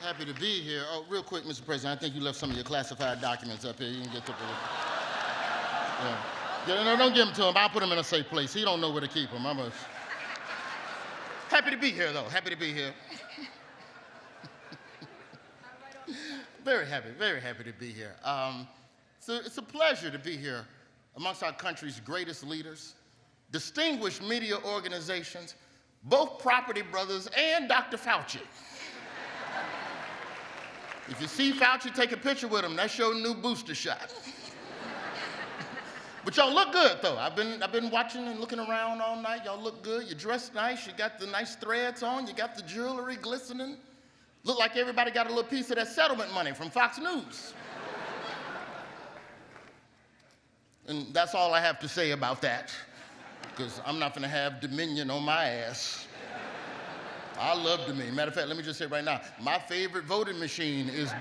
Happy to be here. Oh, real quick, Mr. President, I think you left some of your classified documents up here. You can get to the... Yeah, no, don't give them to him. I'll put them in a safe place. He don't know where to keep them. Happy to be here, though. Happy to be here. Very happy to be here. So it's a pleasure to be here amongst our country's greatest leaders, distinguished media organizations, both Property Brothers and Dr. Fauci. If you see Fauci, take a picture with him. That's your new booster shot. But y'all look good, though. I've been watching and looking around all night. Y'all look good. You dressed nice. You got the nice threads on. You got the jewelry glistening. Look like everybody got a little piece of that settlement money from Fox News. And that's all I have to say about that, because I'm not gonna have Dominion on my ass. I love Dominion. Matter of fact, let me just say right now, my favorite voting machine is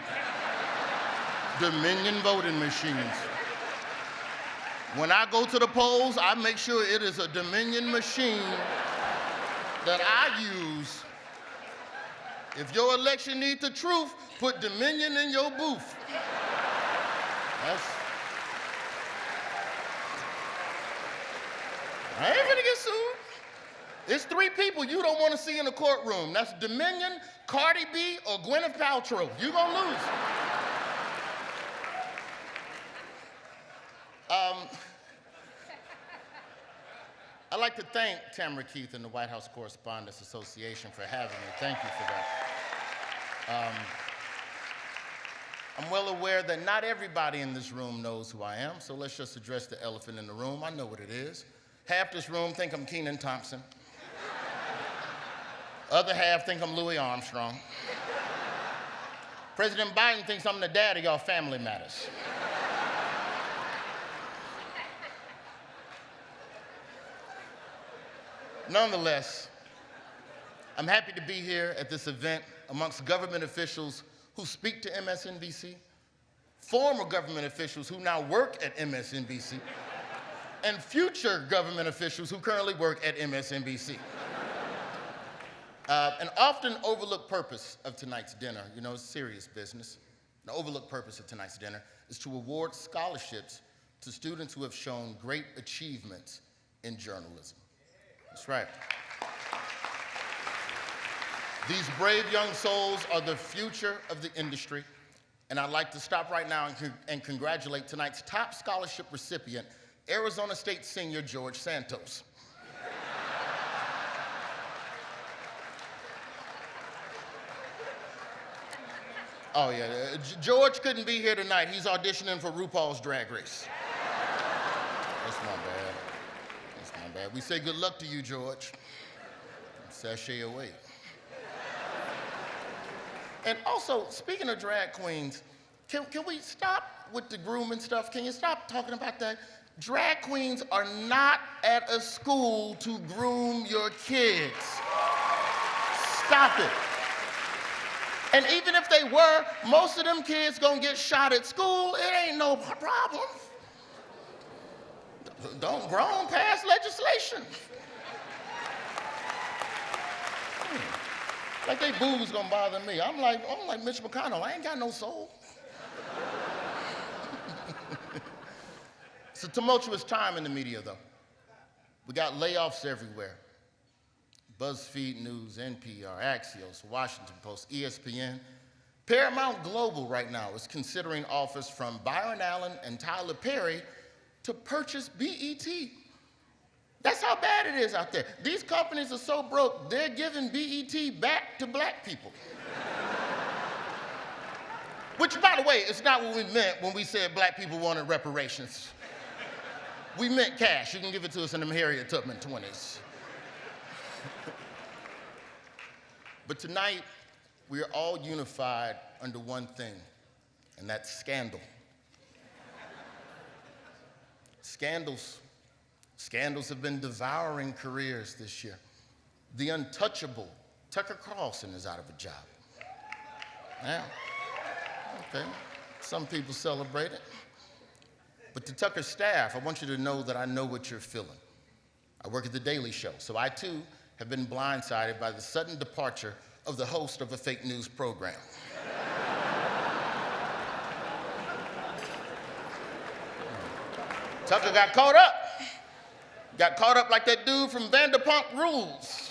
Dominion voting machines. When I go to the polls, I make sure it is a Dominion machine that I use. If your election needs the truth, put Dominion in your booth. I ain't gonna get sued. It's 3 people you don't want to see in the courtroom. That's Dominion, Cardi B, or Gwyneth Paltrow. You gonna lose. I'd like to thank Tamara Keith and the White House Correspondents Association for having me. Thank you for that. I'm well aware that not everybody in this room knows who I am, so let's just address the elephant in the room. I know what it is. Half this room think I'm Kenan Thompson. Other half think I'm Louis Armstrong. President Biden thinks I'm the dad of y'all Family Matters. Nonetheless, I'm happy to be here at this event amongst government officials who speak to MSNBC, former government officials who now work at MSNBC, and future government officials who currently work at MSNBC. An often overlooked purpose of tonight's dinner, you know, it's serious business. An overlooked purpose of tonight's dinner is to award scholarships to students who have shown great achievements in journalism. That's right. These brave young souls are the future of the industry, and I'd like to stop right now and congratulate tonight's top scholarship recipient, Arizona State senior George Santos. Oh yeah, George couldn't be here tonight. He's auditioning for RuPaul's Drag Race. That's not bad. That's not bad. We say good luck to you, George. Sashay away. And also, speaking of drag queens, can we stop with the grooming stuff? Can you stop talking about that? Drag queens are not at a school to groom your kids. Stop it. And even if they were, most of them kids gonna get shot at school. It ain't no problem. Don't grown pass legislation. Like they boobs gonna bother me. I'm like Mitch McConnell. I ain't got no soul. It's a tumultuous time in the media, though. We got layoffs everywhere. BuzzFeed News, NPR, Axios, Washington Post, ESPN. Paramount Global right now is considering offers from Byron Allen and Tyler Perry to purchase BET. That's how bad it is out there. These companies are so broke, they're giving BET back to black people. Which, by the way, is not what we meant when we said black people wanted reparations. We meant cash. You can give it to us in them Harriet Tubman 20s. But tonight, we are all unified under one thing, and that's scandal. Scandals have been devouring careers this year. The untouchable Tucker Carlson is out of a job. Yeah, okay, some people celebrate it. But to Tucker's staff, I want you to know that I know what you're feeling. I work at The Daily Show, so I too have been blindsided by the sudden departure of the host of a fake news program. Tucker got caught up. Got caught up like that dude from Vanderpump Rules.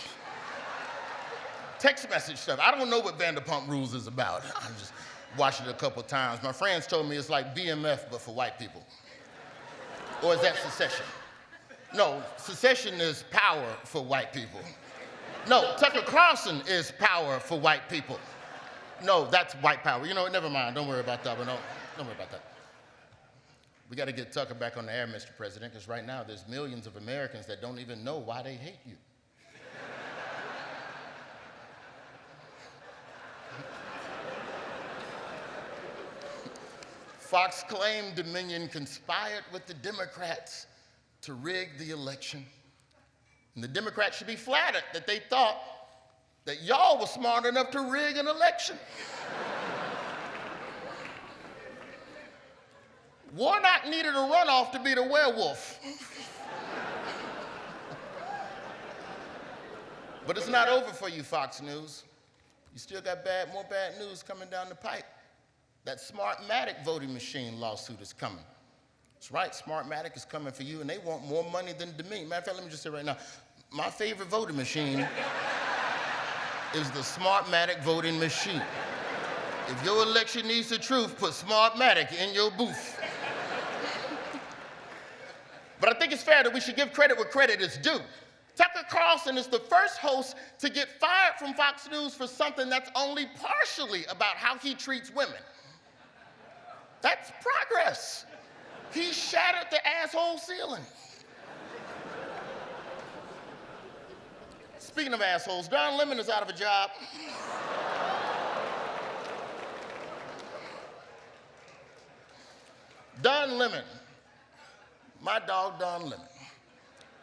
Text message stuff. I don't know what Vanderpump Rules is about. I just watched it a couple times. My friends told me it's like BMF, but for white people. Or is that Succession? No, Succession is Power for white people. No, Tucker Carlson is Power for white people. No, that's white power. You know what, never mind. Don't worry about that one. Don't worry about that. We got to get Tucker back on the air, Mr. President, because right now there's millions of Americans that don't even know why they hate you. Fox claimed Dominion conspired with the Democrats to rig the election. And the Democrats should be flattered that they thought that y'all were smart enough to rig an election. Warnock needed a runoff to be the werewolf. But it's not over for you, Fox News. You still got more bad news coming down the pipe. That Smartmatic voting machine lawsuit is coming. That's right, Smartmatic is coming for you, and they want more money than Dominion. Matter of fact, let me just say right now, my favorite voting machine is the Smartmatic voting machine. If your election needs the truth, put Smartmatic in your booth. But I think it's fair that we should give credit where credit is due. Tucker Carlson is the first host to get fired from Fox News for something that's only partially about how he treats women. That's progress. He shattered the asshole ceiling. Speaking of assholes, Don Lemon is out of a job. Don Lemon, my dog Don Lemon.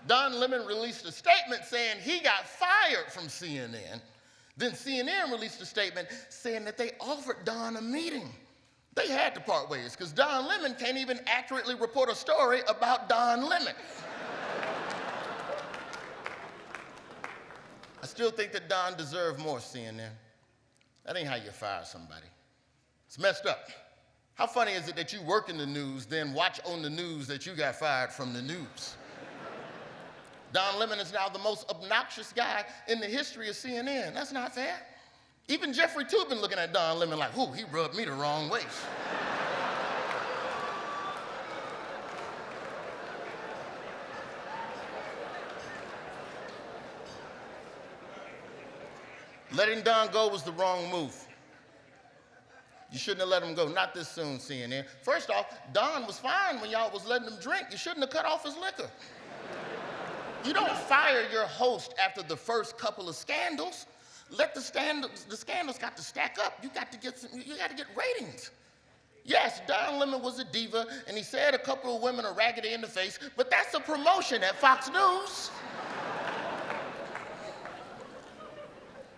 Don Lemon released a statement saying he got fired from CNN. Then CNN released a statement saying that they offered Don a meeting. They had to part ways because Don Lemon can't even accurately report a story about Don Lemon. I still think that Don deserved more, CNN. That ain't how you fire somebody. It's messed up. How funny is it that you work in the news, then watch on the news that you got fired from the news? Don Lemon is now the most obnoxious guy in the history of CNN. That's not fair. Even Jeffrey Toobin looking at Don Lemon like, ooh, he rubbed me the wrong way. Letting Don go was the wrong move. You shouldn't have let him go. Not this soon, CNN. First off, Don was fine when y'all was letting him drink. You shouldn't have cut off his liquor. You don't fire your host after the first couple of scandals. Let the scandals got to stack up. You got to get ratings. Yes, Don Lemon was a diva, and he said a couple of women are raggedy in the face, but that's a promotion at Fox News.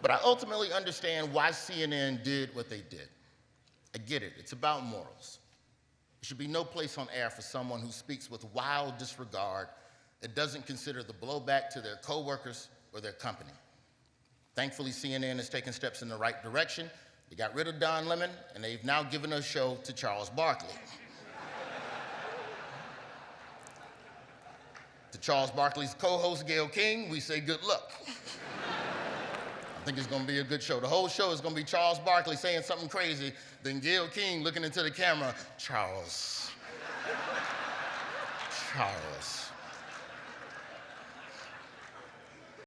But I ultimately understand why CNN did what they did. I get it. It's about morals. There should be no place on air for someone who speaks with wild disregard that doesn't consider the blowback to their coworkers or their company. Thankfully, CNN has taken steps in the right direction. They got rid of Don Lemon, and they've now given a show to Charles Barkley. To Charles Barkley's co-host, Gayle King, we say good luck. I think it's going to be a good show. The whole show is going to be Charles Barkley saying something crazy, then Gayle King looking into the camera, Charles. Charles.